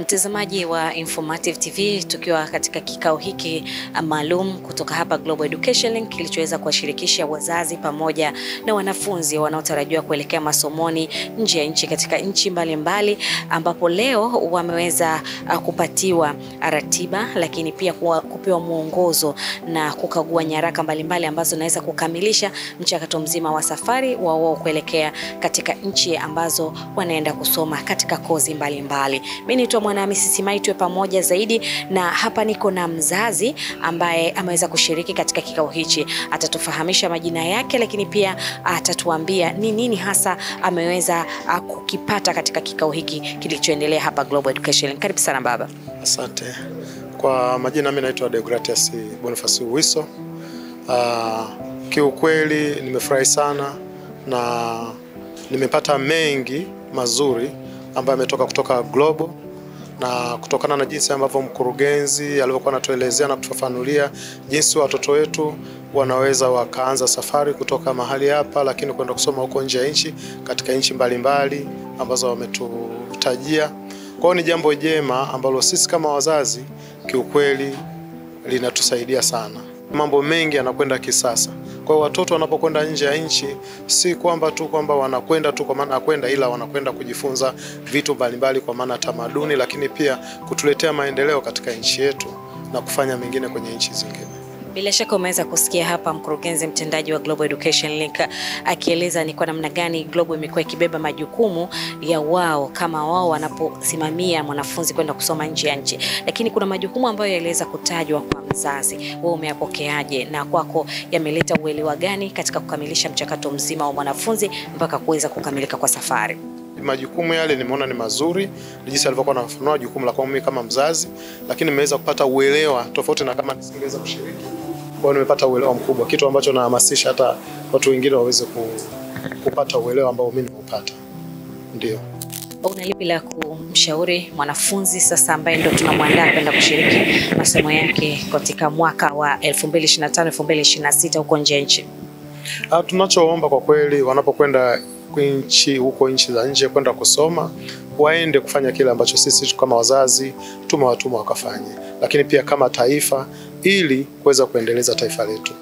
Mtazamaji wa Informative TV, tukiwa katika kikao hiki maalum kutoka hapa Global Education Link kilichoweza kuwashirikisha wazazi pamoja na wanafunzi wanaotarajiwa kuelekea masomoni nje ya nchi katika nchi mbalimbali, ambapo leo wameweza kupatiwa ratiba, lakini pia kupewa mwongozo na kukagua nyaraka mbalimbali ambazo naweza kukamilisha mchakato mzima wa safari wao kuelekea katika nchi ambazo wanaenda kusoma katika kozi mbalimbali. Mimi ni Mwanahamisi Simai, tuwe pamoja zaidi, na hapa niko na mzazi ambaye ameweza kushiriki katika kikao hichi. Atatufahamisha majina yake, lakini pia atatuambia ni nini hasa ameweza kukipata katika kikao hiki kilichoendelea hapa Global Education. Karibu sana baba. Asante. Kwa majina mimi naitwa Deogratias Boniface Uwiso. Kiukweli nimefurahi sana na nimepata mengi mazuri ambayo yametoka kutoka Global, na kutokana na jinsi ambavyo mkurugenzi alivyokuwa anatuelezea na kutufafanulia jinsi watoto wetu wanaweza wakaanza safari kutoka mahali hapa lakini kwenda kusoma huko nje ya nchi katika nchi mbalimbali ambazo wametutajia. Kwa hiyo ni jambo jema ambalo sisi kama wazazi kiukweli linatusaidia sana. Mambo mengi yanakwenda kisasa. Kwa watoto wanapokwenda nje ya nchi, si kwamba wanakwenda tu kwa maana kwenda, ila wanakwenda kujifunza vitu mbalimbali kwa maana tamaduni, lakini pia kutuletea maendeleo katika nchi yetu na kufanya mengine kwenye nchi zingine. Bila shaka umeweza kusikia hapa mkurugenzi mtendaji wa Global Education Link akieleza ni kwa namna gani Global imekuwa ikibeba majukumu ya wao kama wao wanaposimamia mwanafunzi kwenda kusoma nje ya nchi. Lakini kuna majukumu ambayo yaeleza kutajwa kwa mzazi. Wewe umeyapokeaje, na kwako yameleta uelewa gani katika kukamilisha mchakato mzima wa mwanafunzi mpaka kuweza kukamilika kwa safari? Majukumu yale nimeona ni mazuri, jinsi alivyokuwa anafafanua jukumu la kwangu mimi kama mzazi, lakini nimeweza kupata uelewa tofauti na kama nisingeweza kushiriki. Kwa nimepata uelewa mkubwa, kitu ambacho nahamasisha hata watu wengine waweze kupata uelewa ambao mimi nimepata. Ndio. Una lipi la kumshauri mwanafunzi sasa ambaye ndio tunamwandaa kwenda kushiriki masomo yake katika mwaka wa 2025-2026 huko nje ya nchi? Tunachoomba kwa kweli, wanapokwenda huko nchi za nje kwenda kusoma, waende kufanya kile ambacho sisi kama wazazi tumewatuma wakafanye, lakini pia kama taifa, ili kuweza kuendeleza taifa letu.